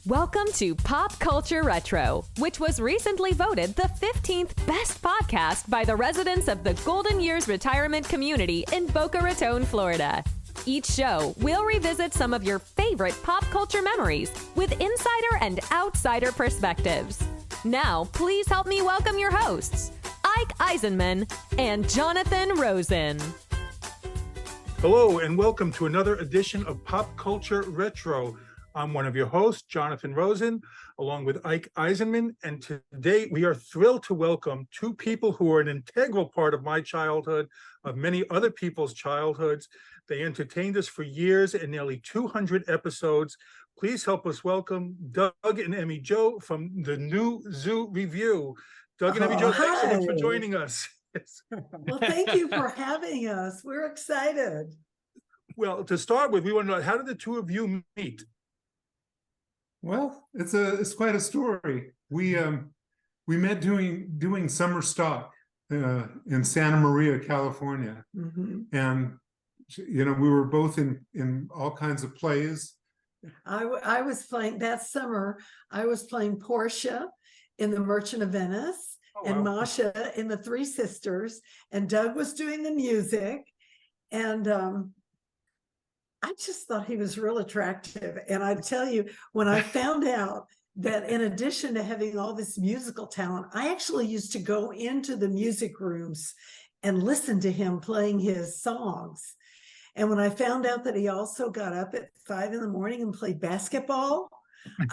Welcome to Pop Culture Retro, which was recently voted the 15th best podcast by the residents of the Golden Years Retirement Community in Boca Raton, Florida. Each show, we'll revisit some of your favorite pop culture memories with insider and outsider perspectives. Now, please help me welcome your hosts, Ike Eisenmann and Jonathan Rosen. Hello, and welcome to another edition of Pop Culture Retro. I'm one of your hosts, Jonathan Rosen, along with Ike Eisenmann, and today we are thrilled to welcome two people who are an integral part of my childhood, of many other people's childhoods. They entertained us for years in nearly 200 episodes. Please help us welcome Doug and Emmy Jo from the new Zoo Revue. Doug and Emmy Jo, thanks so much for joining us. Well, thank you for having us. We're excited. Well, to start with, we want to know, how did the two of you meet? Well, it's quite a story. We met doing summer stock in Santa Maria, California, and we were both in all kinds of plays. I was playing that summer. I was playing Portia in The Merchant of Venice, and Masha in The Three Sisters, and Doug was doing the music, and I just thought he was real attractive. And I tell you, when I found out that in addition to having all this musical talent, I actually used to go into the music rooms and listen to him playing his songs. And when I found out that he also got up at 5 a.m. and played basketball,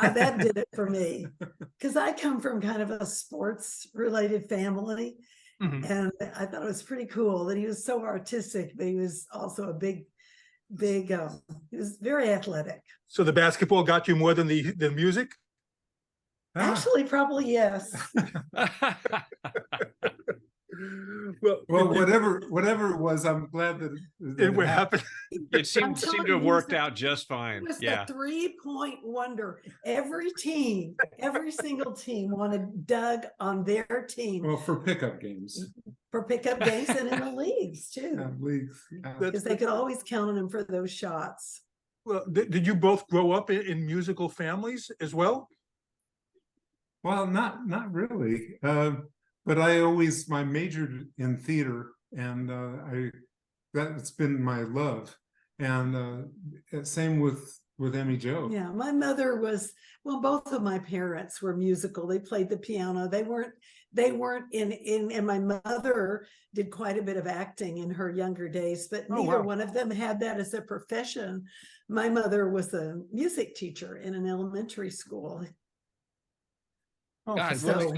that did it for me. Because I come from kind of a sports-related family. And I thought it was pretty cool that he was so artistic, but he was also a big, he was very athletic. So the basketball got you more than the music? Actually, probably yes. Well, whatever it was, I'm glad that it happened. It seemed to have worked out just fine. It was a 3-point wonder. Every single team wanted Doug on their team. Well, for pickup games. For pickup games and in the leagues too. Because they could always count on him for those shots. Well, did you both grow up in musical families as well? Well, not really. But I majored in theater, and that's been my love. And same with Emmy Jo. Yeah, my mother was, both of my parents were musical. They played the piano. They weren't in, and my mother did quite a bit of acting in her younger days, but neither one of them had that as a profession. My mother was a music teacher in an elementary school. God, so,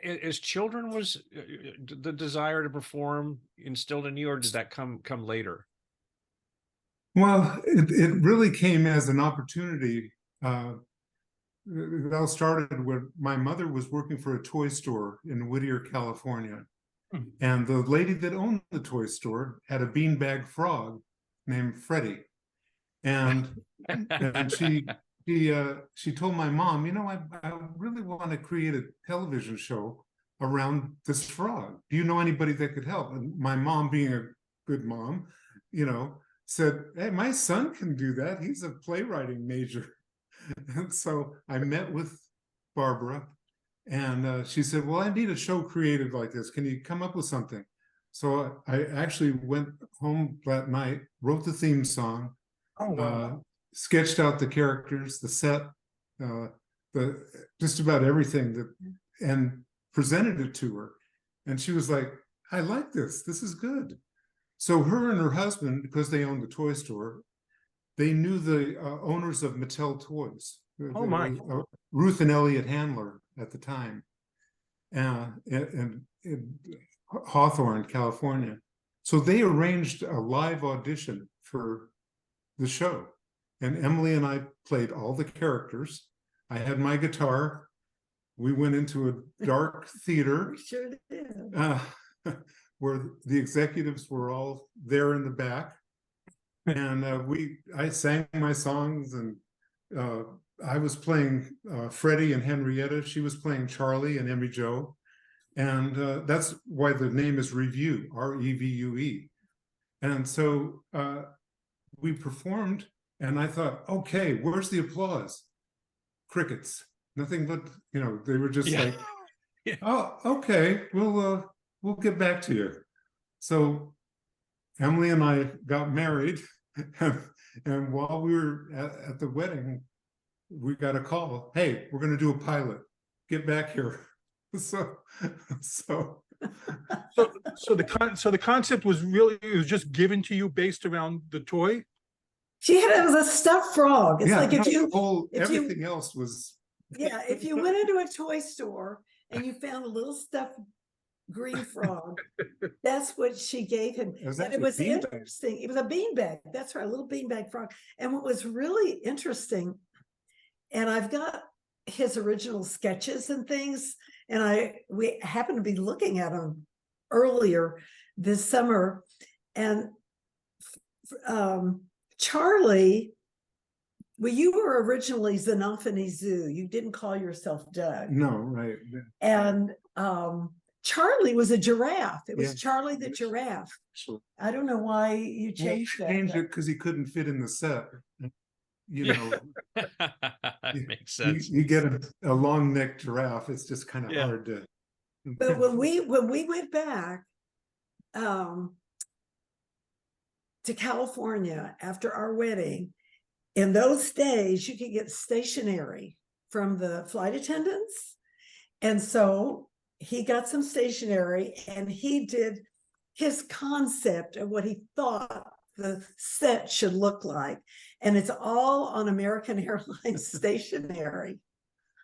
as children, was the desire to perform instilled in you, or did that come later? Well, it really came as an opportunity. It all started when my mother was working for a toy store in Whittier, California. And the lady that owned the toy store had a beanbag frog named Freddie. And she told my mom, I really want to create a television show around this frog. Do you know anybody that could help? And my mom, being a good mom, said, hey, my son can do that. He's a playwriting major. And so I met with Barbara, and she said, well, I need a show created like this. Can you come up with something? So I actually went home that night, wrote the theme song, sketched out the characters, the set, just about everything, and presented it to her. And she was like, I like this. This is good. So her and her husband, because they owned the toy store, they knew the owners of Mattel toys. Ruth and Elliot Handler at the time, in Hawthorne, California. So they arranged a live audition for the show. And Emily and I played all the characters. I had my guitar. We went into a dark theater. We sure did. Where the executives were all there in the back. And I sang my songs, and I was playing Freddie and Henrietta. She was playing Charlie and Emmy Jo. And that's why the name is Revue, R-E-V-U-E. And so we performed, and I thought, okay, where's the applause? crickets, nothing but, they were just Yeah. like, Yeah. oh, okay, we'll get back to you. So Emily and I got married, and while we were at the wedding, we got a call. Hey, we're going to do a pilot. Get back here. So the concept was really, it was just given to you based around the toy. It was a stuffed frog. It's like everything else was. Yeah, if you went into a toy store and you found a little stuffed green frog, that's what she gave him. And it was interesting. It was a beanbag. That's right, a little beanbag frog. And what was really interesting, and I've got his original sketches and things, and we happened to be looking at them earlier this summer, and Charlie, well, you were originally Xenophony Zoo. You didn't call yourself Doug. No, right. And Charlie was a giraffe. It was Charlie the giraffe. I don't know why you changed that. Changed it because he couldn't fit in the set. That makes sense. You get a long necked giraffe, it's just kind of hard to. But when we went back to California after our wedding, in those days you could get stationery from the flight attendants, and so he got some stationery and he did his concept of what he thought the set should look like, and it's all on American Airlines stationery.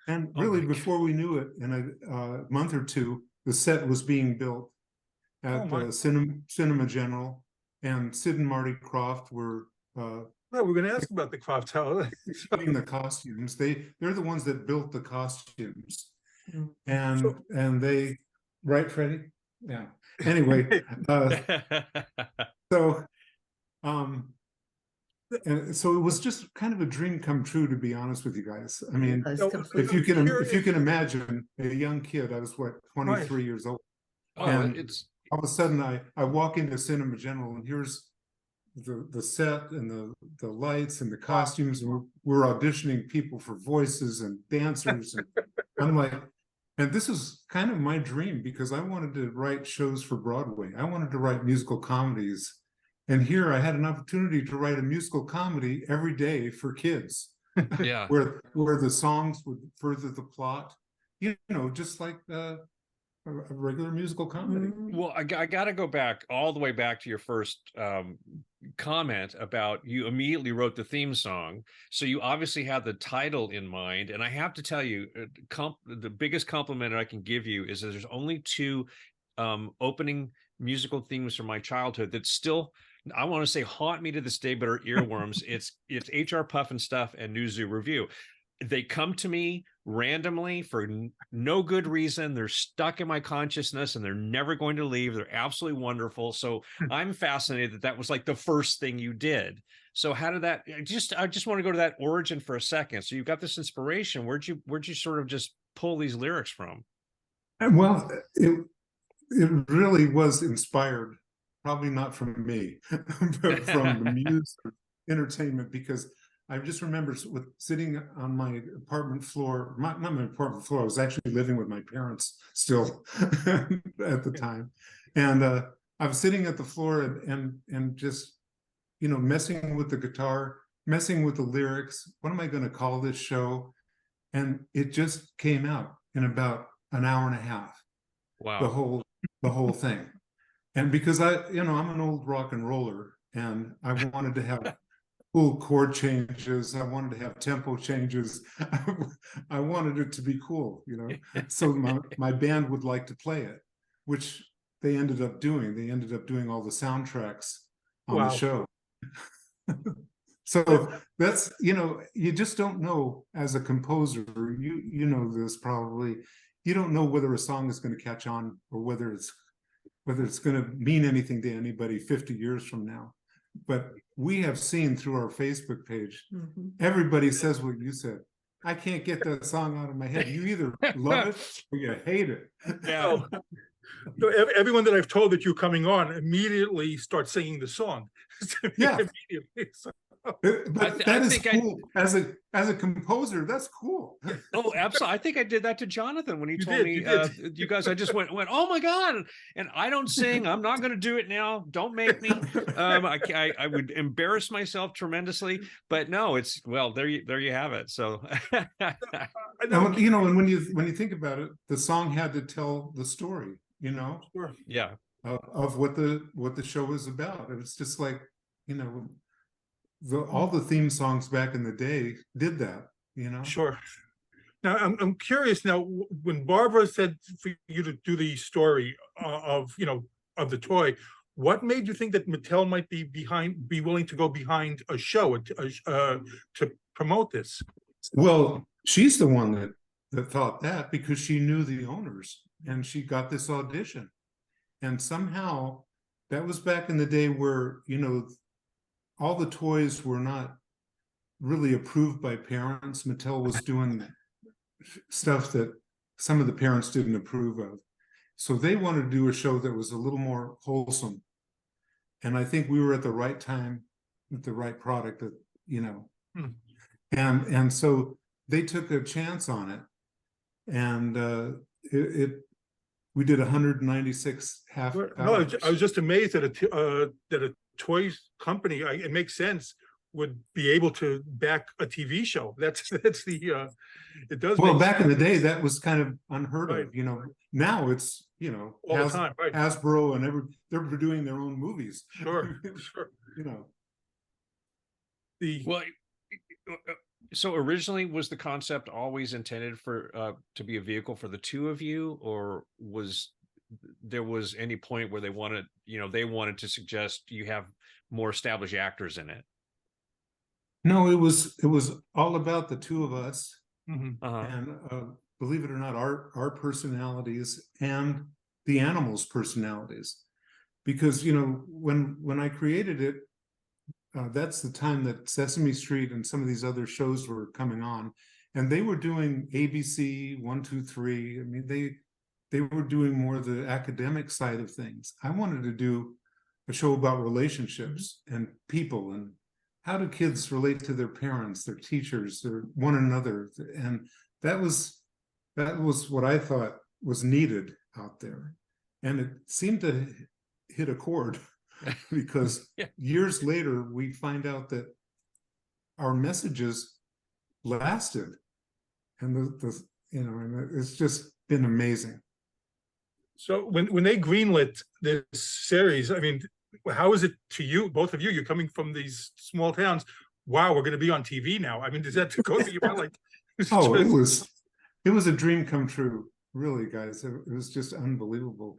And really, before we knew it, in a month or two, the set was being built at Cinema General, and Sid and Marty Croft were. Well, we're going to ask about the Croft Tower. Doing the costumes. They're the ones that built the costumes, and they, right, Freddie? Yeah. Anyway, so. And so it was just kind of a dream come true, to be honest with you guys. I mean, if you can imagine a young kid, I was 23 years old, and all of a sudden I walk into Cinema General and here's the set and the lights and the costumes, and we're auditioning people for voices and dancers, and I'm like, and this is kind of my dream, because I wanted to write shows for Broadway. I wanted to write musical comedies. And here I had an opportunity to write a musical comedy every day for kids. Yeah. where the songs would further the plot, just like a regular musical comedy. Well, I got to go back all the way back to your first comment about you immediately wrote the theme song. So you obviously had the title in mind. And I have to tell you, the biggest compliment I can give you is that there's only two opening musical themes from my childhood that still, I want to say, haunt me to this day, but are earworms. It's HR Puff and Stuff and New Zoo Revue. They come to me randomly for no good reason. They're stuck in my consciousness and they're never going to leave. They're absolutely wonderful. So I'm fascinated that was like the first thing you did. So how did that, I just want to go to that origin for a second. So you've got this inspiration. Where'd you sort of just pull these lyrics from? Well, it really was inspired, probably not from me, but from the music entertainment, because I just remember sitting on my apartment floor, not my apartment floor, I was actually living with my parents still at the time. And I was sitting at the floor and just, messing with the guitar, messing with the lyrics. What am I going to call this show? And it just came out in about an hour and a half. Wow. The whole thing. And because I'm an old rock and roller, and I wanted to have cool chord changes, I wanted to have tempo changes, I wanted it to be cool, so my band would like to play it, which they ended up doing. They ended up doing all the soundtracks on the show. So that's, you just don't know as a composer, you know this probably, you don't know whether a song is going to catch on or whether it's going to mean anything to anybody 50 years from now. But we have seen through our Facebook page, everybody says what you said. I can't get that song out of my head. You either love it or you hate it. Yeah. So everyone that I've told that you're coming on immediately starts singing the song. Yeah. Immediately. But that is cool. As a composer, that's cool. Oh, absolutely. I think I did that to Jonathan when he You told did, me, you did. you guys, I just went, oh my God. And I don't sing. I'm not going to do it now. Don't make me. I would embarrass myself tremendously, but no, it's, well, there you have it. So, And, you know, and when you think about it, the song had to tell the story, you know, Sure. yeah, of what the show was about. And it's just like, you know, all the theme songs back in the day did that, you know. Sure. Now, I'm curious now, when Barbara said for you to do the story of, you know, of the toy, what made you think that Mattel might be willing to go behind a show to promote this? Well, she's the one that thought that, because she knew the owners and she got this audition. And somehow that was back in the day where, you know, all the toys were not really approved by parents. Mattel was doing stuff that some of the parents didn't approve of. So they wanted to do a show that was a little more wholesome. And I think we were at the right time with the right product, that, you know. And so they took a chance on it. And we did 196 half hours. No, I was just amazed that a toy company, it makes sense, would be able to back a TV show. That's the it does. Well, back in the day, that was kind of unheard of. You know, now it's, you know, all the time, right? Hasbro and they're doing their own movies. Sure, sure. You know, well, so originally was the concept always intended for to be a vehicle for the two of you, or was there any point where they wanted to suggest you have more established actors in it? No, it was all about the two of us. Uh-huh. And believe it or not, our personalities and the animals' personalities, because, you know, when I created it, that's the time that Sesame Street and some of these other shows were coming on, and they were doing ABC 1, 2, 3. I mean, they were doing more of the academic side of things. I wanted to do a show about relationships and people, and how do kids relate to their parents, their teachers, or one another. And that was what I thought was needed out there. And it seemed to hit a chord, because years later, we find out that our messages lasted. And and it's just been amazing. So when they greenlit this series, I mean, how is it to you, both of you? You're coming from these small towns. Wow, we're going to be on TV now. I mean, does that go through your mind? Like, it was a dream come true, really, guys. It was just unbelievable.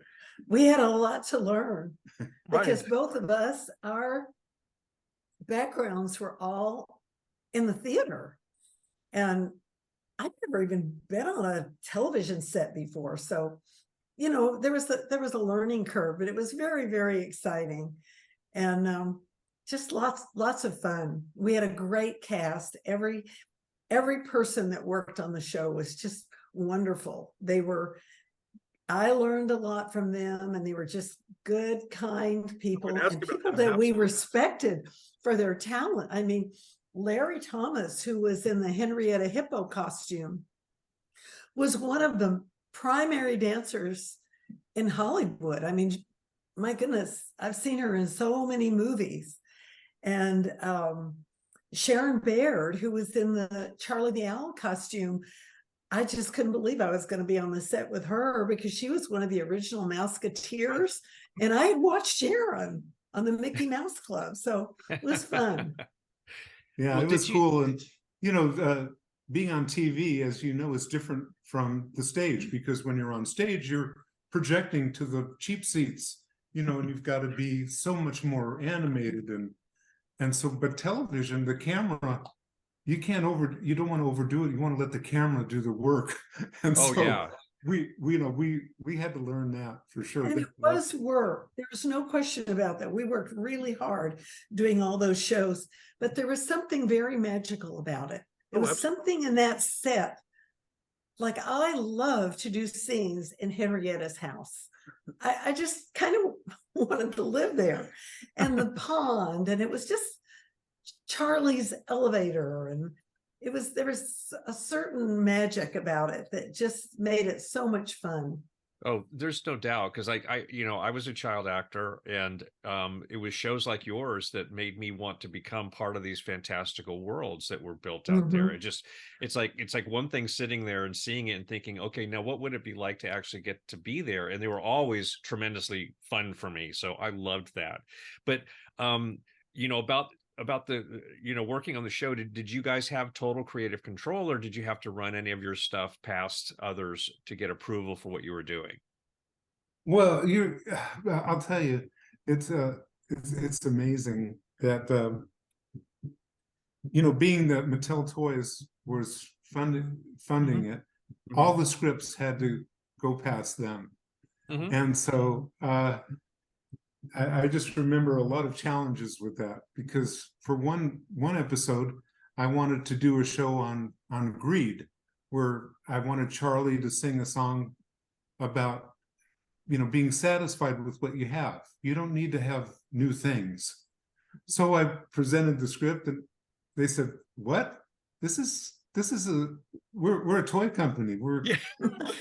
We had a lot to learn, because Right. both of us, our backgrounds were all in the theater, and I'd never even been on a television set before. So, you know, there was a learning curve, but it was very, very exciting, and just lots of fun. We had a great cast. Every person that worked on the show was just wonderful. I learned a lot from them, and they were just good, kind people, and people that we respected for their talent. I mean, Larry Thomas, who was in the Henrietta Hippo costume, was one of the primary dancers in Hollywood. I mean, my goodness, I've seen her in so many movies. And Sharon Baird, who was in the Charlie the Owl costume, I just couldn't believe I was going to be on the set with her, because she was one of the original Mouseketeers, and I had watched Sharon on the Mickey Mouse Club, so it was fun. Yeah, Well, it was cool. And, you know, being on TV, as you know, is different from the stage, because when you're on stage, you're projecting to the cheap seats, you know, and you've got to be so much more animated. And so, but television, the camera, you don't want to overdo it. You want to let the camera do the work. And we had to learn that for sure. And it was work. There's no question about that. We worked really hard doing all those shows, but there was something very magical about it. It was something in that set. Like, I love to do scenes in Henrietta's house. I just kind of wanted to live there, and the pond, and it was just Charlie's elevator, and there was a certain magic about it that just made it so much fun. Oh, there's no doubt, because I was a child actor, and it was shows like yours that made me want to become part of these fantastical worlds that were built out there. It's like one thing sitting there and seeing it and thinking, okay, now what would it be like to actually get to be there? And they were always tremendously fun for me, so I loved that. But about the working on the show, did you guys have total creative control, or did you have to run any of your stuff past others to get approval for what you were doing? Well, I'll tell you, it's amazing that being that Mattel Toys was funding it, all the scripts had to go past them. And so I just remember a lot of challenges with that, because for one episode, I wanted to do a show on greed, where I wanted Charlie to sing a song about, being satisfied with what you have. You don't need to have new things. So I presented the script, and they said, "What? This is we're a toy company. Wait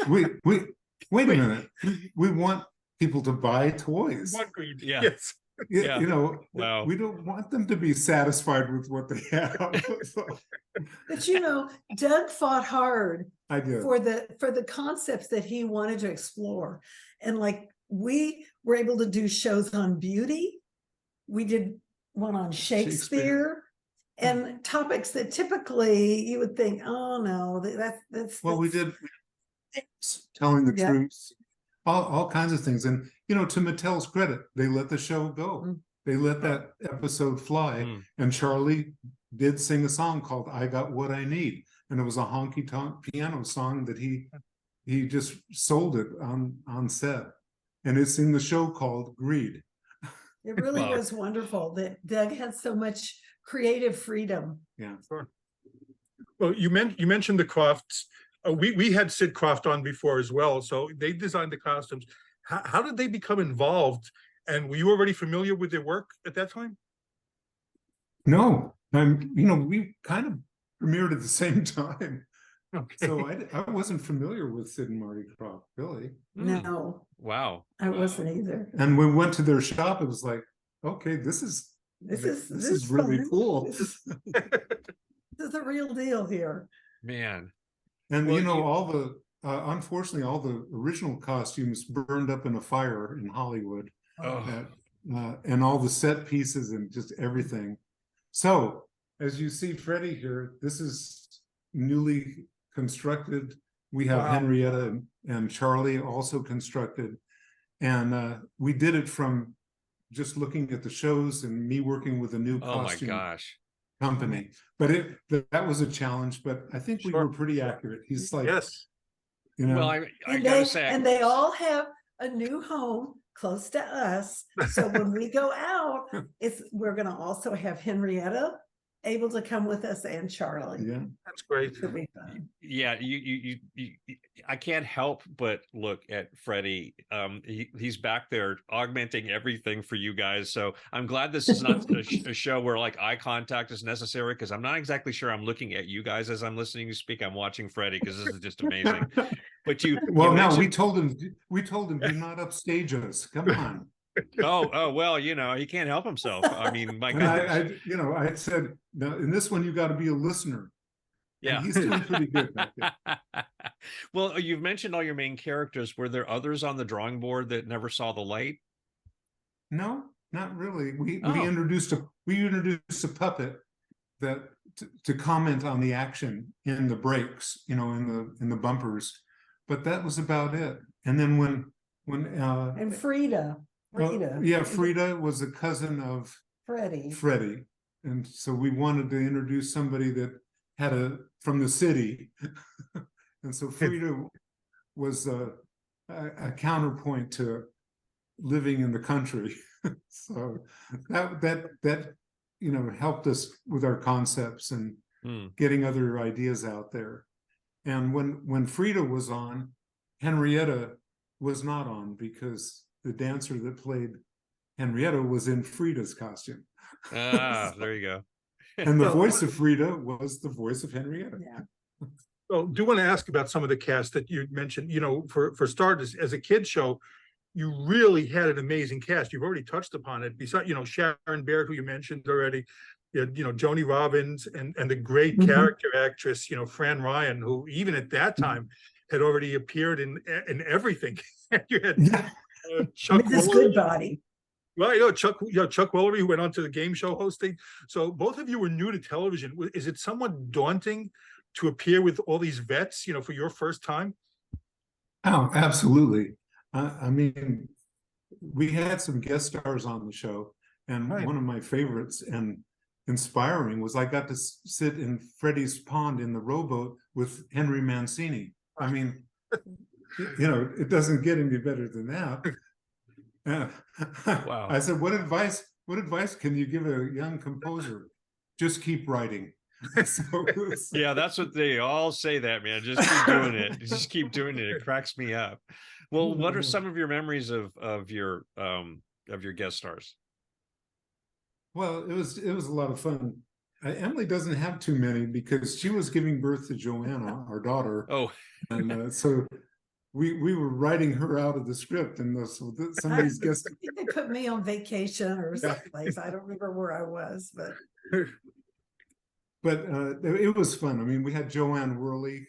a minute. We want people to buy toys. Yeah. Yes. Yeah. Wow. We don't want them to be satisfied with what they have." But Doug fought hard I did. for the concepts that he wanted to explore. And like, we were able to do shows on beauty. We did one on Shakespeare. And topics that typically you would think, oh no, that's well, we did telling the truth, all kinds of things. And to Mattel's credit, they let the show go. They let that episode fly. And Charlie did sing a song called "I Got What I Need," and it was a honky-tonk piano song that he just sold it on set, and it's in the show called Greed. It really was wonderful that Doug had so much creative freedom. Yeah. Sure. Well, you mentioned the Crofts. We had Sid Croft on before as well, so they designed the costumes. How did they become involved? And were you already familiar with their work at that time? No, we kind of premiered at the same time. Okay. So I wasn't familiar with Sid and Marty Krofft, really. No. Wow. I wasn't either. And when we went to their shop, it was like, okay, this is really fun. cool. This is the real deal here. Man. And all the unfortunately, all the original costumes burned up in a fire in Hollywood. And all the set pieces and just everything. So as you see Freddie here, this is newly constructed. We have Henrietta and Charlie also constructed. And we did it from just looking at the shows and me working with a new costume company. But that was a challenge, but I think we were pretty accurate. He's like, yes. Well, I gotta say, and they all have a new home close to us. So when we go out, we're going to also have Henrietta able to come with us, and Charlie. Yeah, that's great. It'll be fun. Yeah, you I can't help but look at Freddie. He's back there augmenting everything for you guys. So I'm glad this is not a show where like eye contact is necessary, because I'm not exactly sure I'm looking at you guys as I'm listening to speak. I'm watching Freddie, because this is just amazing. But we told him do not upstage us. Come on. Oh well, he can't help himself. I mean, my goodness. I said, no, in this one you got to be a listener. Yeah, and he's doing pretty good back there. Well, you've mentioned all your main characters. Were there others on the drawing board that never saw the light? No, not really. We introduced a puppet that to comment on the action in the breaks, in the bumpers, but that was about it. And then when and Frida. Frida was a cousin of Freddie, and so we wanted to introduce somebody that had from the city, and so Frida was a counterpoint to living in the country. So that helped us with our concepts and getting other ideas out there. And when Frida was on, Henrietta was not on, because the dancer that played Henrietta was in Frida's costume. There you go. And the voice of Frida was the voice of Henrietta. Yeah. Well, do want to ask about some of the cast that you mentioned. For starters, as a kid show, you really had an amazing cast. You've already touched upon it. Besides, Sharon Baird, who you mentioned already, Joni Robbins, and the great character actress, Fran Ryan, who even at that time had already appeared in everything. You had Chuck Mrs. Goodbody. Right, Chuck Woolery, who went on to the game show hosting. So both of you were new to television. Is it somewhat daunting to appear with all these vets, for your first time? Oh, absolutely. I mean, we had some guest stars on the show, and one of my favorites and inspiring was I got to sit in Freddie's pond in the rowboat with Henry Mancini. I mean, it doesn't get any better than that. Wow. I said, what advice can you give a young composer? Just keep writing. Yeah, that's what they all say, that, man. Just keep doing it. Just keep doing it. It cracks me up. Well, what are some of your memories of your guest stars? Well, it was a lot of fun. Emily doesn't have too many because she was giving birth to Joanna, our daughter. Oh, and so we were writing her out of the script, and so some of these guests. I think they put me on vacation or someplace. I don't remember where I was, but. But it was fun. I mean, we had Joanne Worley.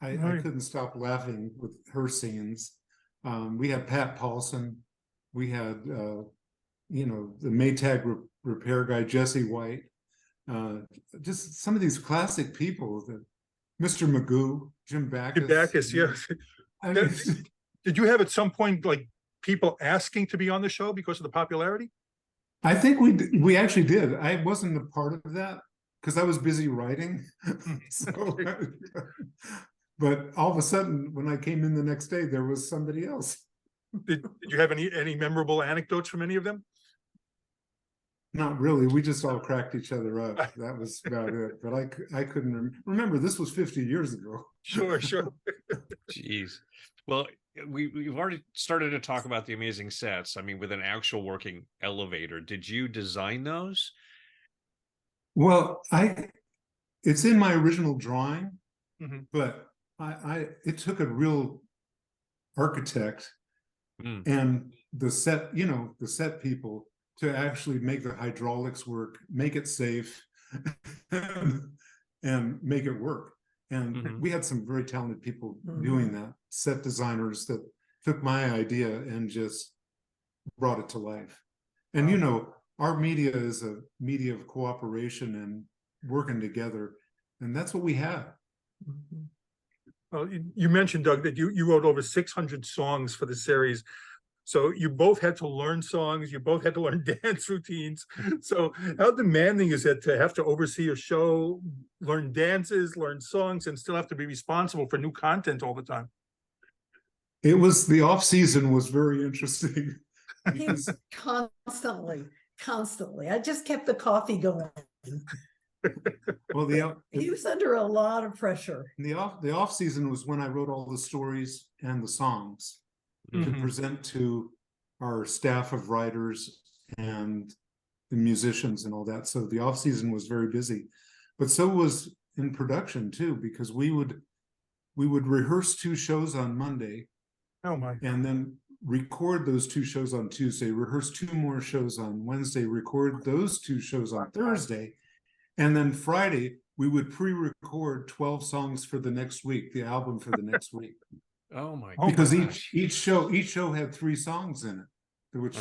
I couldn't stop laughing with her scenes. We had Pat Paulson. We had, the Maytag repair guy, Jesse White. Just some of these classic people. Mr. Magoo, Jim Backus. Jim Backus, yes. I mean, did you have at some point like people asking to be on the show because of the popularity? I think we actually did. I wasn't a part of that because I was busy writing. But all of a sudden, when I came in the next day, there was somebody else. Did you have any memorable anecdotes from any of them? Not really. We just all cracked each other up. That was about it. But I couldn't remember. This was 50 years ago. Sure. Jeez. Well, we've already started to talk about the amazing sets. I mean, with an actual working elevator. Did you design those? Well, it's in my original drawing, but it took a real architect and the set people to actually make the hydraulics work, make it safe, and make it work. And we had some very talented people doing that, set designers that took my idea and just brought it to life. And our media is a media of cooperation and working together, and that's what we have. Well, you mentioned, Doug, that you wrote over 600 songs for the series. So you both had to learn songs, you both had to learn dance routines. So how demanding is it to have to oversee a show, learn dances, learn songs, and still have to be responsible for new content all the time? The off season was very interesting. He was constantly. I just kept the coffee going. Well, he was under a lot of pressure. The off season was when I wrote all the stories and the songs to present to our staff of writers and the musicians and all that. So the off season was very busy, but so was in production too, because we would rehearse 2 shows on Monday. Oh my! And then record those 2 shows on Tuesday, rehearse 2 more shows on Wednesday, record those 2 shows on Thursday, and then Friday we would pre-record 12 songs for the next week, the album for the next week. Oh my! Because each show had 3 songs in it, which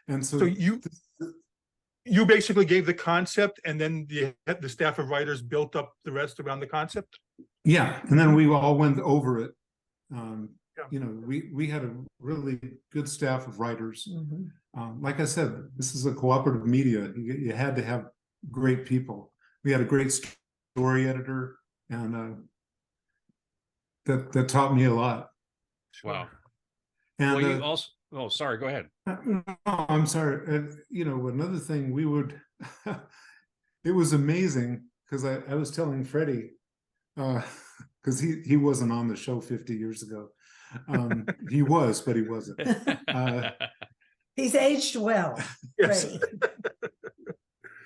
and so you basically gave the concept, and then the staff of writers built up the rest around the concept. Yeah, and then we all went over it. We had a really good staff of writers. Like I said, this is a cooperative media. You had to have great people. We had a great story editor, and that taught me a lot. Wow. And well, you also sorry, go ahead. No, I'm sorry. And another thing we would it was amazing because I was telling Freddie, because he wasn't on the show 50 years ago. He was, but he wasn't. He's aged well. Yes. Freddie.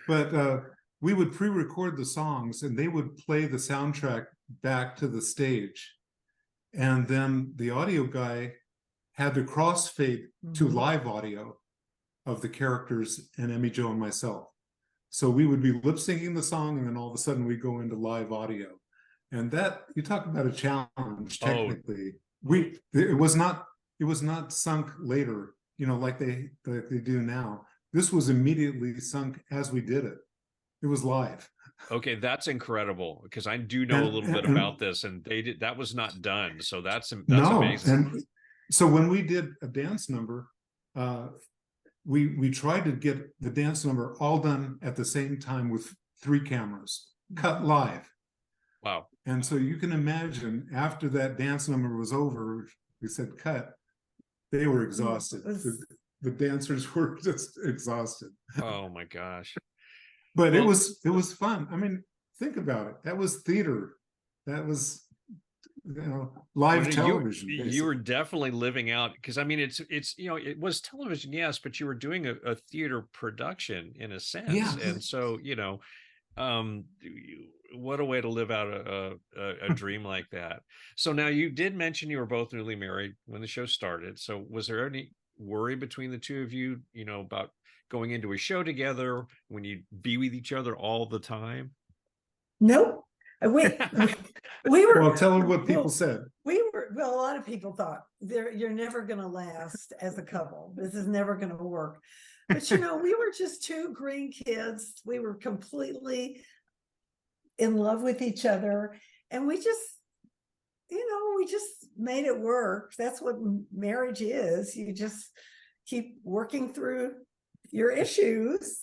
But we would pre-record the songs and they would play the soundtrack back to the stage. And then the audio guy had to crossfade to live audio of the characters and Emmy Jo and myself. So we would be lip syncing the song, and then all of a sudden we go into live audio. And that, you talk about a challenge technically. It was not sunk later, like they do now. This was immediately sunk as we did it. It was live. Okay, that's incredible, because I do know a little bit about this, and that was not done. So that's amazing. And so when we did a dance number, we tried to get the dance number all done at the same time with 3 cameras, cut live. Wow. And so you can imagine, after that dance number was over, we said cut, they were exhausted. The dancers were just exhausted. Oh my gosh. But it was fun. I mean, think about it. That was theater. That was live television. You were definitely living out, because I mean, it's it was television, yes, but you were doing a theater production in a sense. Yeah. And so what a way to live out a dream like that. So now, you did mention you were both newly married when the show started. So was there any worry between the two of you, about going into a show together when you be with each other all the time? Nope. We were. Well, tell them what people said. A lot of people thought you're never going to last as a couple. This is never going to work. But we were just 2 green kids. We were completely in love with each other, and we just made it work. That's what marriage is. You just keep working through your issues,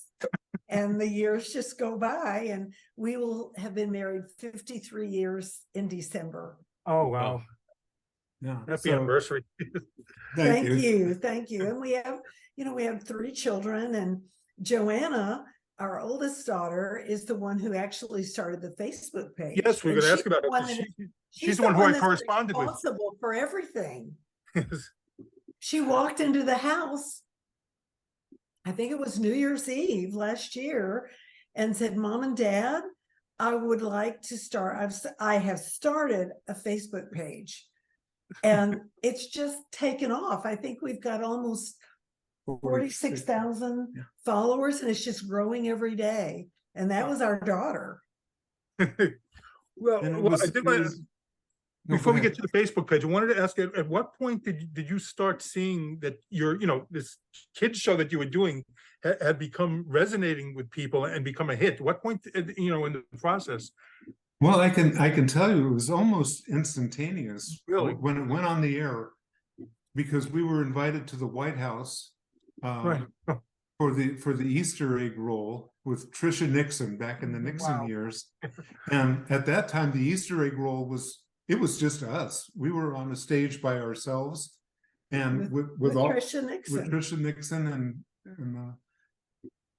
and the years just go by, and we will have been married 53 years in December. Oh, wow. Yeah. Happy anniversary. Thank you. And we have 3 children, and Joanna, our oldest daughter, is the one who actually started the Facebook page. Yes, we're going to ask about it. She's the one who I corresponded with. Responsible for everything. She walked into the house, I think it was New Year's Eve last year, and said, "Mom and Dad, I would like to start. I have started a Facebook page." And it's just taken off. I think we've got almost 46,000 followers, and it's just growing every day. And that was our daughter. Before we get to the Facebook page, I wanted to ask, at what point did you start seeing that this kids show that you were doing had become resonating with people and become a hit? What point, in the process? Well, I can tell you, it was almost instantaneous. Really? When it went on the air, because we were invited to the White House Right. for the Easter egg roll with Tricia Nixon back in the Nixon years. And at that time, the Easter egg roll was just us. We were on a stage by ourselves, and with Tricia Nixon and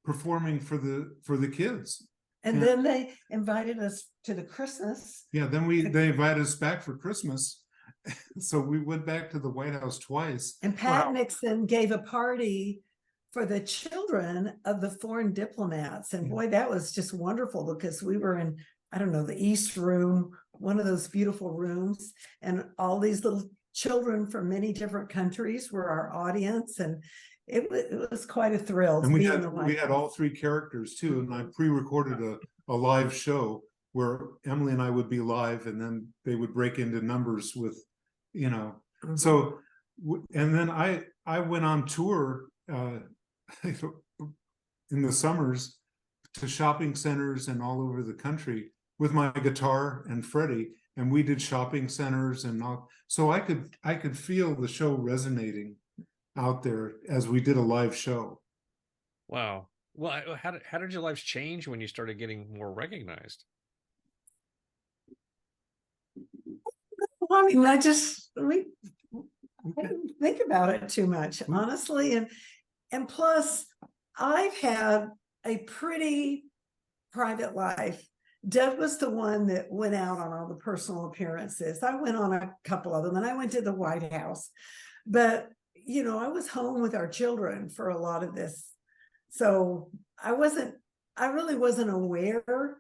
performing for the kids. And then they invited us to the Christmas. Yeah, then they invited us back for Christmas. So we went back to the White House twice. And Pat Nixon gave a party for the children of the foreign diplomats. And boy, that was just wonderful, because we were in, I don't know, the East Room, one of those beautiful rooms. And all these little children from many different countries were our audience. And it was quite a thrill. And we had all 3 characters too. And I pre-recorded a live show where Emily and I would be live, and then they would break into numbers with, So, and then I went on tour in the summers to shopping centers and all over the country with my guitar and Freddie, and we did shopping centers and all. So I could feel the show resonating out there as we did a live show. Wow. Well, how did your lives change when you started getting more recognized? I mean, I didn't think about it too much, honestly. And plus, I've had a pretty private life. Doug was the one that went out on all the personal appearances. I went on a couple of them, and I went to the White House. But, I was home with our children for a lot of this. So I wasn't I really wasn't aware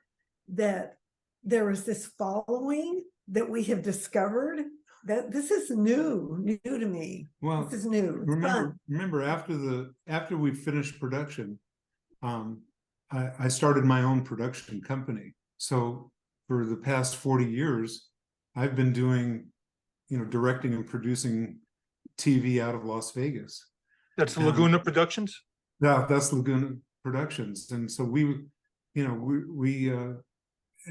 that there was this following that we have discovered. That this is new to me. Well, this is new. It's fun. remember after we finished production, I started my own production company. So for the past 40 years, I've been doing, directing and producing TV out of Las Vegas. That's Laguna Productions? Yeah, that's Laguna Productions. And so we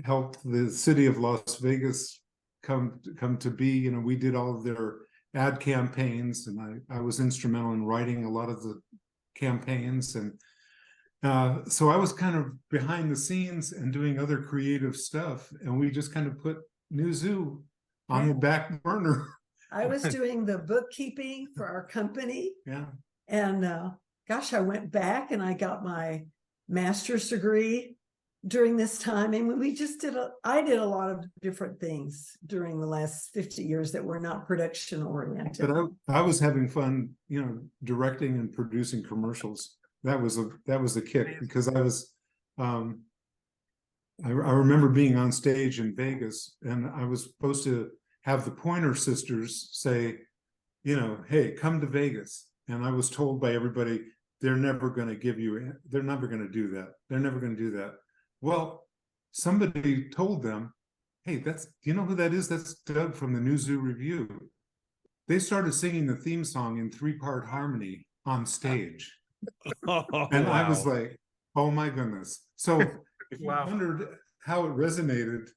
helped the city of Las Vegas come to be. We did all of their ad campaigns, and I was instrumental in writing a lot of the campaigns. And so I was kind of behind the scenes and doing other creative stuff, and we just kind of put New Zoo on the back burner. I was doing the bookkeeping for our company. Yeah. And gosh, I went back and I got my master's degree during this time. And we just I did a lot of different things during the last 50 years that were not production oriented. But I was having fun, directing and producing commercials. That was a kick, because I was, I remember being on stage in Vegas, and I was supposed to have the Pointer Sisters say, hey, come to Vegas. And I was told by everybody, they're never going to do that. They're never going to do that. Well, somebody told them, hey, you know who that is? That's Doug from the new Zoo Revue. They started singing the theme song in 3-part harmony on stage. And I was like, oh my goodness. So if you wondered how it resonated,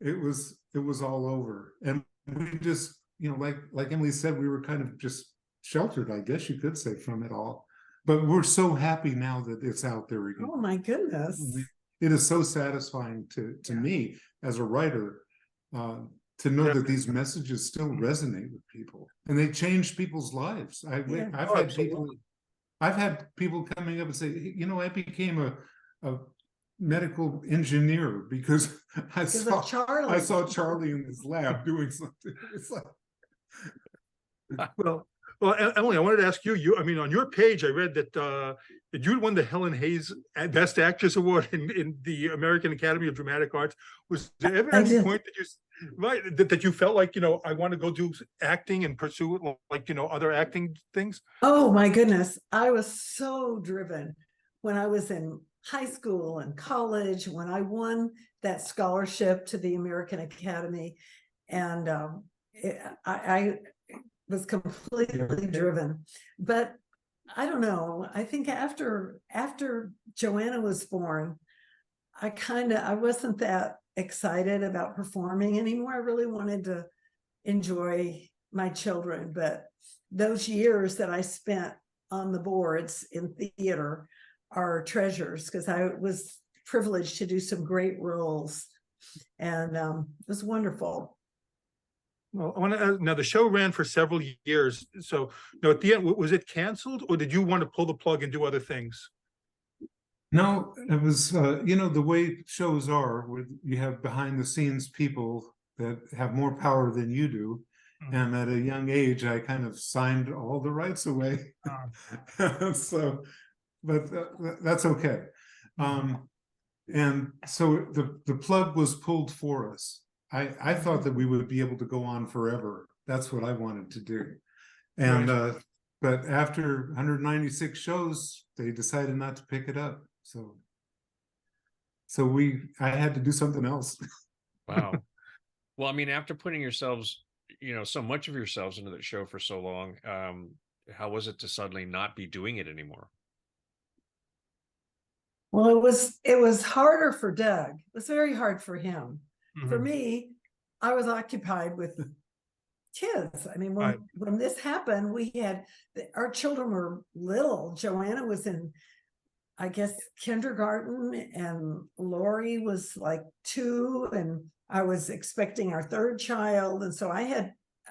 it was all over. And we just, like Emily said, we were kind of just sheltered, I guess you could say, from it all. But we're so happy now that it's out there again. Oh my goodness. It is so satisfying to me as a writer to know that these messages still resonate with people, and they change people's lives. I've had people coming up and say, I became a medical engineer because I saw Charlie in his lab doing something. It's like, well, Emily, I wanted to ask you. I mean, on your page, I read that you won the Helen Hayes Best Actress Award in the American Academy of Dramatic Arts. Was there ever any point that you felt like, I want to go do acting and pursue it, other acting things? Oh my goodness. I was so driven when I was in high school and college, when I won that scholarship to the American Academy. And I was completely driven. But I don't know. I think after Joanna was born, I wasn't that excited about performing anymore. I really wanted to enjoy my children. But those years that I spent on the boards in theater are treasures, because I was privileged to do some great roles, and it was wonderful. Well, I want to now, the show ran for several years. So, at the end, was it canceled, or did you want to pull the plug and do other things? No, it was, the way shows are, where you have behind the scenes people that have more power than you do. And at a young age, I kind of signed all the rights away. So, but that's okay. And so the plug was pulled for us. I thought that we would be able to go on forever. That's what I wanted to do. And but after 196 shows, they decided not to pick it up. So I had to do something else. Wow. Well, I mean, after putting yourselves, so much of yourselves into that show for so long, how was it to suddenly not be doing it anymore? Well, it was harder for Doug. It was very hard for him. Mm-hmm. For me, I was occupied with kids. I mean, when this happened, our children were little. Joanna was in, I guess, kindergarten, and Lori was like 2, and I was expecting our 3rd child. And so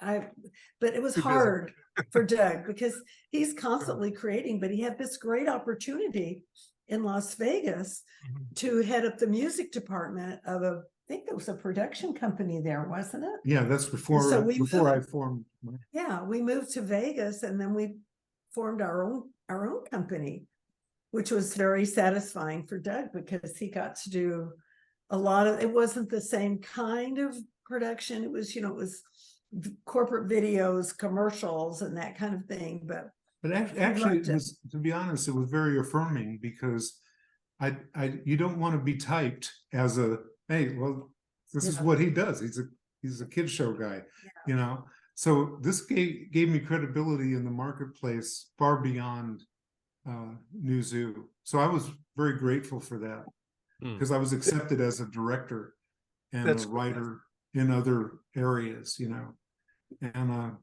but it was hard for Doug, because he's constantly creating, but he had this great opportunity in Las Vegas to head up the music department of I think there was a production company there, wasn't it? Yeah, that's before I formed. Yeah, we moved to Vegas, and then we formed our own company. which was very satisfying for Doug because he got to do a lot of, it wasn't the same kind of production. It was, it was corporate videos, commercials, and that kind of thing. But actually, it was, to be honest, it was very affirming because you don't want to be typed as a, hey, well, this is what he does. He's a kid show guy, So this gave me credibility in the marketplace far beyond New Zoo. So I was very grateful for that because I was accepted as a director and a writer in other areas, And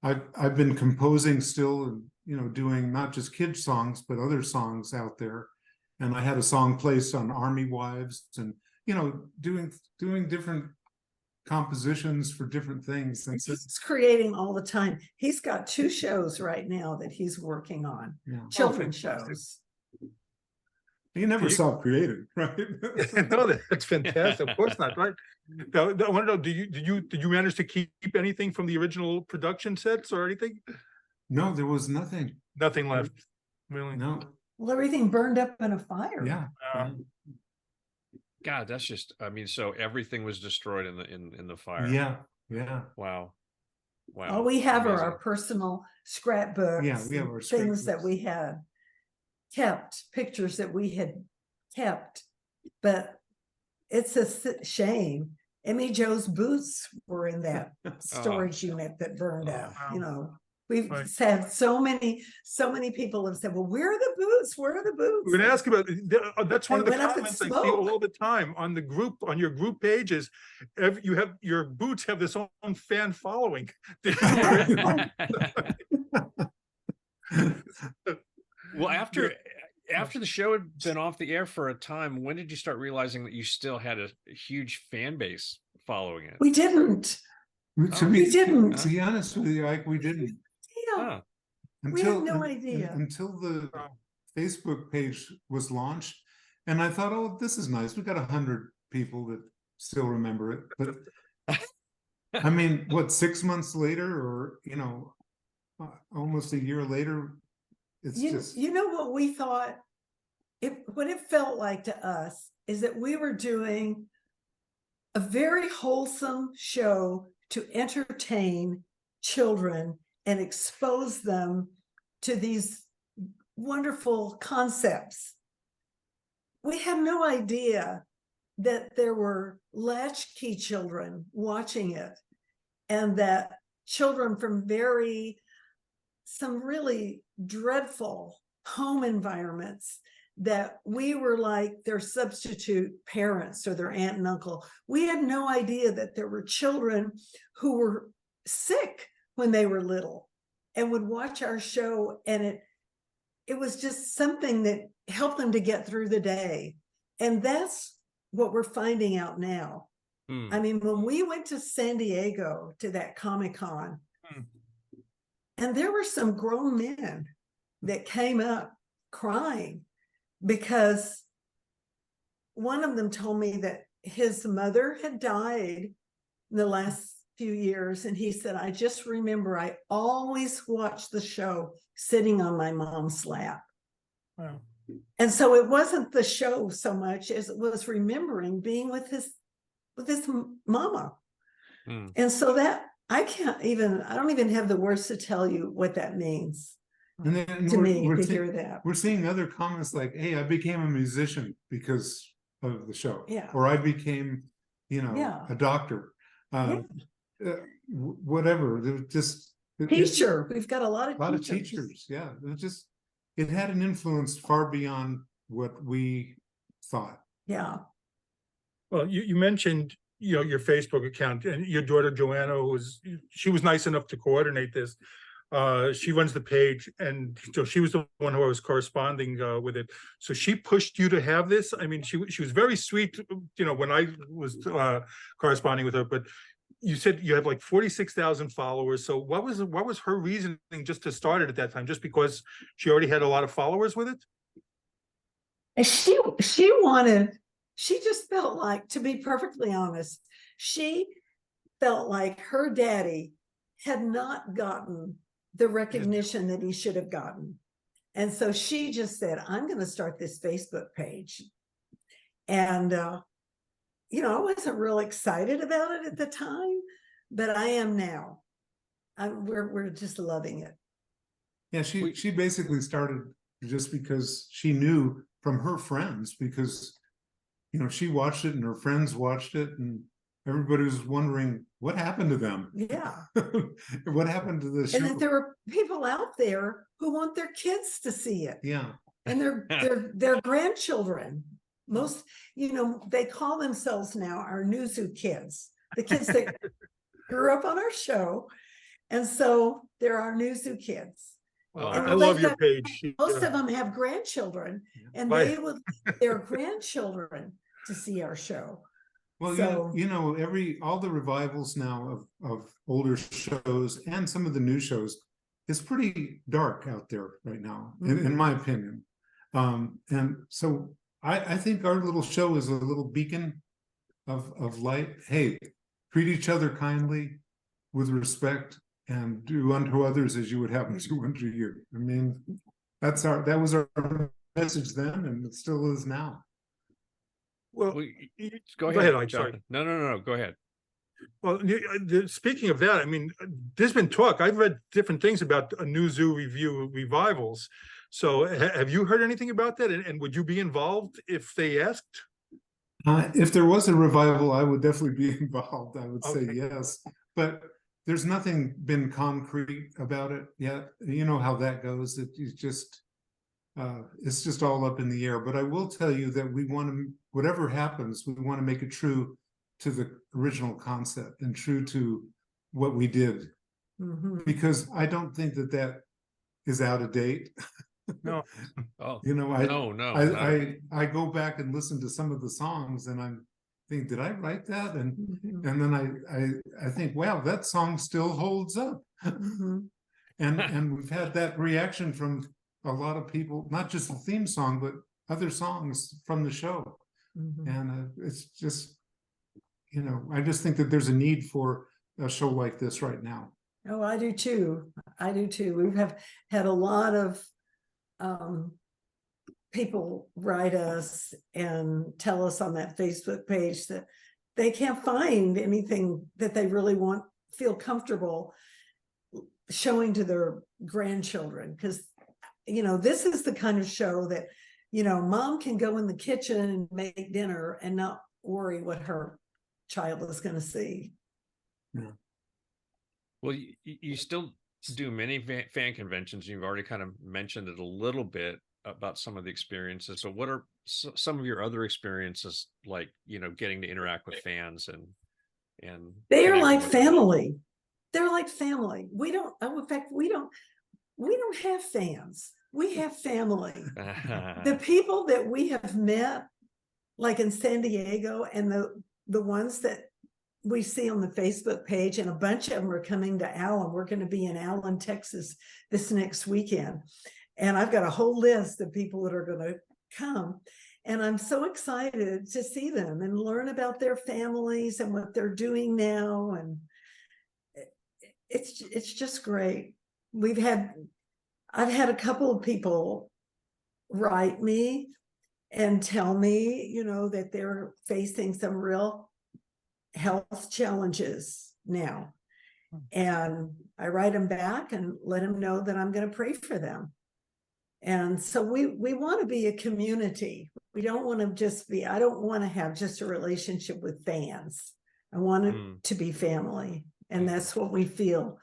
I've been composing still, and doing not just kids songs but other songs out there. And I had a song placed on Army Wives, and doing different compositions for different things. And he's creating all the time. He's got 2 shows right now that he's working on, children's shows. You never stop creating, right? No, that's fantastic. Of course not, right? Now, I want to know, did you manage to keep anything from the original production sets or anything? No, there was nothing. Nothing left. Really? No. Well, everything burned up in a fire. Yeah. God, that's just, so everything was destroyed in the fire. Yeah. Wow. All we have are our personal scrapbooks. Yeah, we have our things that we had kept, pictures that we had kept. But it's a shame. Emmy Jo's boots were in that storage unit that burned out. We've had so many people have said, well, where are the boots? Where are the boots? We're going to ask about that's one of the comments I see all the time on your group pages. Your boots have this own fan following. Well, after the show had been off the air for a time, when did you start realizing that you still had a huge fan base following it? We didn't. To be honest with you, Ike, we didn't. Yeah. We had no idea until the Facebook page was launched, and I thought, oh, this is nice. We got 100 people that still remember it. But what, 6 months later, or almost a year later, it's just. What we thought. What it felt like to us is that we were doing a very wholesome show to entertain children and expose them to these wonderful concepts. We had no idea that there were latchkey children watching it, and that children from some really dreadful home environments, that we were like their substitute parents or their aunt and uncle. We had no idea that there were children who were sick when they were little and would watch our show, and it was just something that helped them to get through the day. And that's what we're finding out now. When we went to San Diego to that Comic-Con, and there were some grown men that came up crying because one of them told me that his mother had died in the last few years, and he said, I just remember I always watched the show sitting on my mom's lap. Wow. And so it wasn't the show so much as it was remembering being with his mama. And so that I don't even have the words to tell you what that means. And then to me to hear that. We're seeing other comments like, hey, I became a musician because of the show. Yeah. Or I became, a doctor. Whatever. There was just teacher. We've got a lot of teachers. Yeah. It had an influence far beyond what we thought. Yeah. Well, you mentioned your Facebook account, and your daughter Joanna she was nice enough to coordinate this. She runs the page, and so she was the one who I was corresponding with it. So she pushed you to have this. She was very sweet, when I was corresponding with her. But you said you have like 46,000 followers. So what was her reasoning just to start it at that time? Just because she already had a lot of followers with it? And she just felt like, to be perfectly honest, she felt like her daddy had not gotten the recognition that he should have gotten. And so she just said, I'm going to start this Facebook page. And, you know, I wasn't real excited about it at the time, but I am now. We're just loving it. Yeah, she basically started just because she knew from her friends, because, you know, she watched it and her friends watched it, and everybody was wondering what happened to them. Yeah. What happened to the show? And that there are people out there who want their kids to see it. Yeah. And their grandchildren. Most, you know, they call themselves now our new Zoo kids, the kids that grew up on our show. And so they're our new Zoo kids. Well, And I love your page. Most of them have grandchildren, and Right. they would like their grandchildren to see our show. Well, So- you know, all the revivals now of older shows and some of the new shows, it's pretty dark out there right now, in my opinion. And so I think our little show is a little beacon of light. Hey, treat each other kindly, with respect, and do unto others as you would have them do unto you. I mean, that was our message then, and it still is now. Well, Go go ahead, Ike. I'm sorry. No. Go ahead. Well, speaking of that, I mean, there's been talk. I've read different things about a new Zoo Revue revivals. So have you heard anything about that? And would you be involved if they asked? If there was a revival, I would definitely be involved. I would say Okay. yes, but there's nothing been concrete about it yet. You know how that goes. It's just all up in the air. But I will tell you that we want to, whatever happens, we want to make it true to the original concept and true to what we did, because I don't think that is out of date. No. Oh, You know, no. I go back and listen to some of the songs, and I'm think, did I write that? And then I think, wow, that song still holds up. And we've had that reaction from a lot of people, not just the theme song, but other songs from the show. And it's just, you know, I just think that there's a need for a show like this right now. Oh, I do too. We have had a lot of people write us and tell us on that Facebook page that they can't find anything that they really feel comfortable showing to their grandchildren. Because, you know, this is the kind of show that, you know, mom can go in the kitchen and make dinner and not worry what her child is going to see. Yeah. Well, you still do many fan conventions. You've already kind of mentioned it a little bit about some of the experiences. So what are some of your other experiences like, you know, getting to interact with fans and they are like family. They're like family. We don't have fans. We have family. The people that we have met, like in San Diego, and the ones that we see on the Facebook page, and a bunch of them are coming to Allen. We're going to be in Allen, Texas this next weekend. And I've got a whole list of people that are going to come. And I'm so excited to see them and learn about their families and what they're doing now. And it's just great. I've had a couple of people write me and tell me, you know, that they're facing some real health challenges now. And I write them back and let them know that I'm going to pray for them. And so we want to be a community. We don't want to just be, I don't want to have just a relationship with fans. I want it to be family. And that's what we feel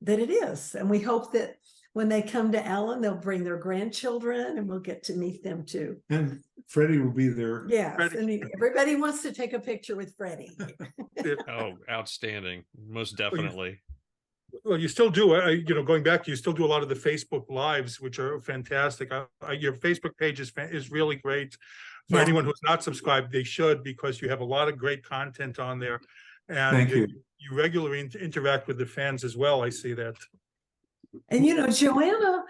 that it is. And we hope that when they come to Allen, they'll bring their grandchildren and we'll get to meet them too. And Freddie will be there. Yes, Freddie. and everybody wants to take a picture with Freddie. Oh, outstanding. Most definitely. Well, you still do, you know, going back, you still do a lot of the Facebook lives, which are fantastic. Your Facebook page is really great. For anyone who's not subscribed, they should, because you have a lot of great content on there. And Thank you. You regularly interact with the fans as well. I see that. And you know, Joanna,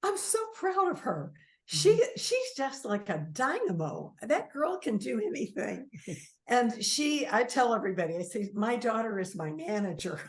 I'm so proud of her. She's just like a dynamo. That girl can do anything. And I tell everybody, I say, my daughter is my manager.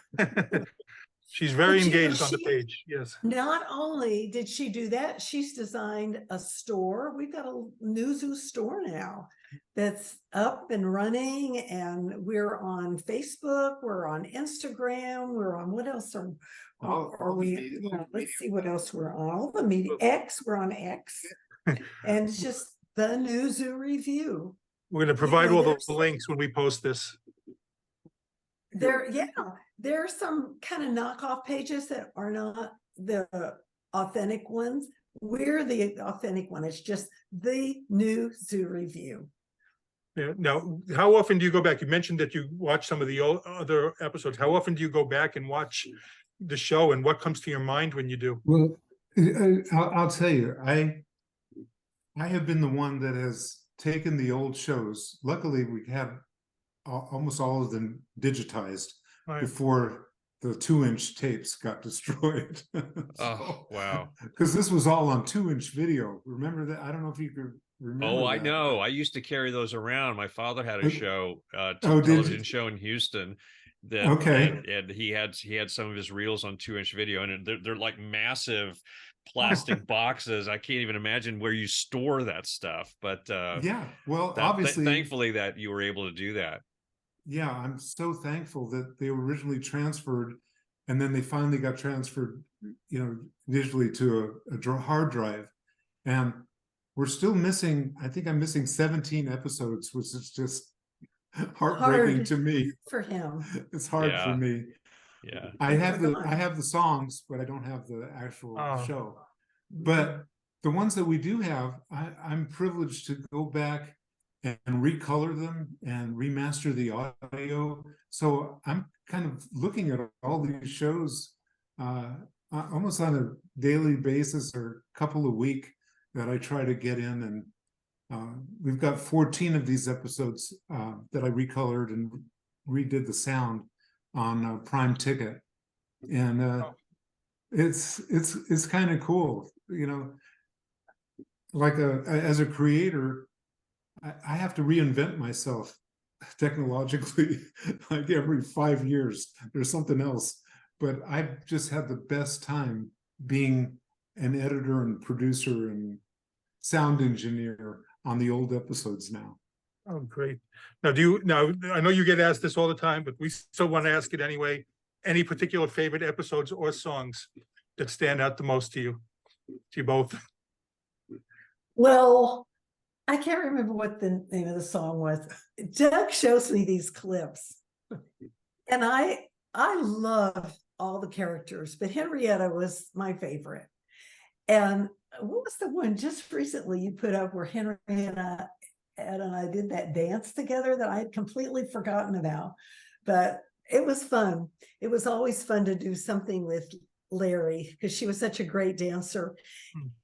She's very But, you know, engaged on the page. Yes. Not only did she do that, she's designed a store. We've got a new Zoo store now that's up and running, and we're on Facebook, we're on Instagram, we're on what else are we? Let's see what else we're on. All the media, X, we're on X, and it's just the new Zoo Revue. We're going to provide all there's- the links when we post this. There are some kind of knockoff pages that are not the authentic ones. We're the authentic one. It's just the new Zoo Revue. Yeah. Now, how often do you go back? You mentioned that you watch some of the other episodes. How often do you go back and watch the show, and what comes to your mind when you do? Well, I'll tell you, I have been the one that has taken the old shows. Luckily, we have almost all of them digitized before the 2-inch tapes got destroyed. Oh, wow. Because this was all on 2-inch video. Remember that? I don't know if you could remember. Oh, I that. know. I used to carry those around. My father had a show, did television you? show in Houston. That, Okay. and he had some of his reels on 2-inch video, and they're like massive plastic boxes. I can't even imagine where you store that stuff. But yeah, well, obviously, thankfully that you were able to do that. Yeah, I'm so thankful that they were originally transferred, and then they finally got transferred, digitally to a hard drive. And we're still missing, I think I'm missing 17 episodes, which is just heartbreaking to me. For him. It's hard for me. Yeah. I have the songs, but I don't have the actual show. But the ones that we do have, I'm privileged to go back and recolor them and remaster the audio. So I'm kind of looking at all these shows almost on a daily basis or a couple a week that I try to get in. And we've got 14 of these episodes that I recolored and redid the sound on Prime Ticket. And it's kind of cool, like as a creator, I have to reinvent myself technologically. Like every 5 years there's something else, but I've just had the best time being an editor and producer and sound engineer on the old episodes now. Oh, great. Now, I know you get asked this all the time, but we still want to ask it anyway. Any particular favorite episodes or songs that stand out the most to you both? Well, I can't remember what the name of the song was. Doug shows me these clips, and I love all the characters, but Henrietta was my favorite. And what was the one just recently you put up where Henrietta and I did that dance together that I had completely forgotten about? But it was fun. It was always fun to do something with Larry because she was such a great dancer.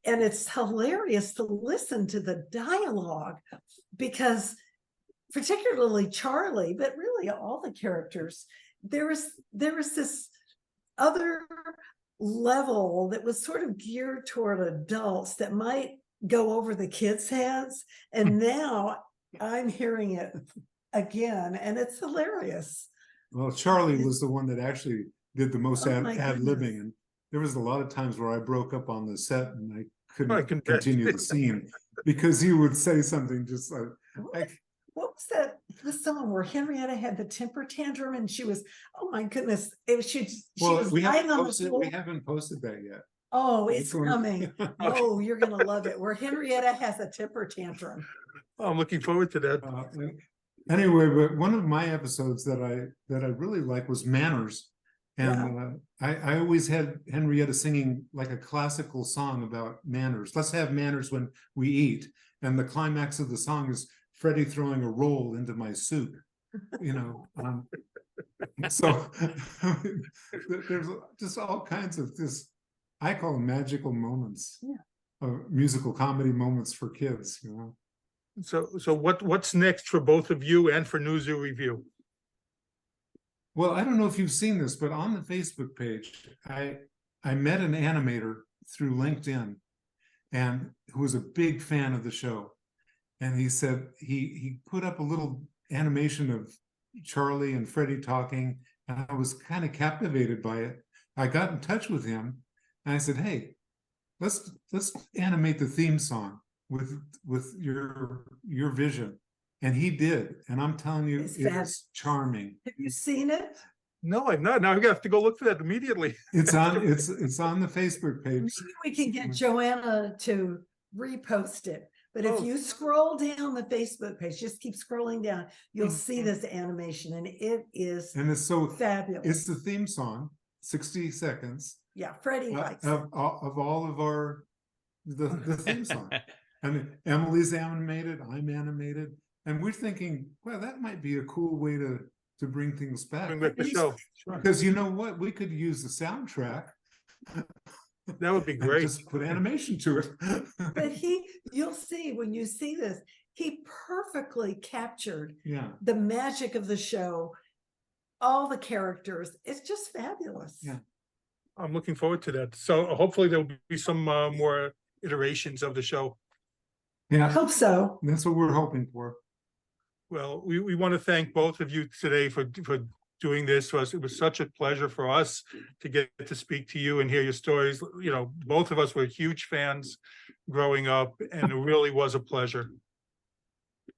And it's hilarious to listen to the dialogue because particularly Charlie, but really all the characters, there was this other level that was sort of geared toward adults that might go over the kids' heads. And now I'm hearing it again, and it's hilarious. Well, Charlie was the one that actually did the most ad-libbing, and there was a lot of times where I broke up on the set and I couldn't continue the scene because he would say something just like what was the song where Henrietta had the temper tantrum and she was, oh my goodness, we haven't posted that yet. Oh, it's coming. Oh, you're gonna love it. Where Henrietta has a temper tantrum. Oh, I'm looking forward to that. Anyway, but one of my episodes that I really like was Manners. And I always had Henrietta singing like a classical song about manners. Let's have manners when we eat. And the climax of the song is Freddie throwing a roll into my soup, so there's just all kinds of this, I call them magical moments, musical comedy moments for kids, So what's next for both of you and for New Zoo Revue? Well, I don't know if you've seen this, but on the Facebook page, I met an animator through LinkedIn, and who was a big fan of the show. And he said he put up a little animation of Charlie and Freddie talking, and I was kind of captivated by it. I got in touch with him and I said, hey, let's animate the theme song with your vision. And he did. And I'm telling you, it's charming. Have you seen it? No, I've not. Now I have to go look for that immediately. It's on the Facebook page. Maybe we can get Joanna to repost it. But if you scroll down the Facebook page, just keep scrolling down, you'll see this animation, and it's so fabulous. It's the theme song, 60 seconds. Yeah, Freddie likes of all of our the theme song. And Emily's animated, I'm animated, and we're thinking, well, that might be a cool way to bring things back. Bring back the show. Sure. Because you know what, we could use the soundtrack. That would be great. Just put animation to it. But you'll see when you see this, he perfectly captured the magic of the show, all the characters. It's just fabulous. Yeah. I'm looking forward to that. So hopefully there'll be some more iterations of the show. I hope so. That's what we're hoping for. Well, we want to thank both of you today for doing this for us. It was such a pleasure for us to get to speak to you and hear your stories. You know, both of us were huge fans growing up, and it really was a pleasure.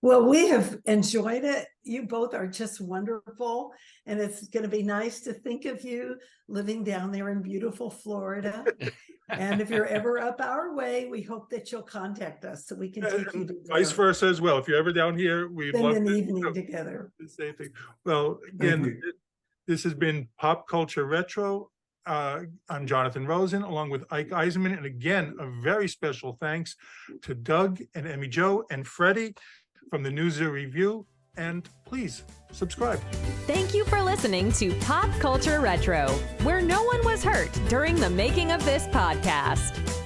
Well, we have enjoyed it. You both are just wonderful. And it's going to be nice to think of you living down there in beautiful Florida. And if you're ever up our way, we hope that you'll contact us so we can take you to vice versa as well. If you're ever down here, we'd love an evening together. The same thing. Well, again, this has been Pop Culture Retro. I'm Jonathan Rosen, along with Ike Eisenmann. And again, a very special thanks to Doug and Emmy Jo and Freddie from the new Zoo Revue. And please subscribe. Thank you for listening to Pop Culture Retro, where no one was hurt during the making of this podcast.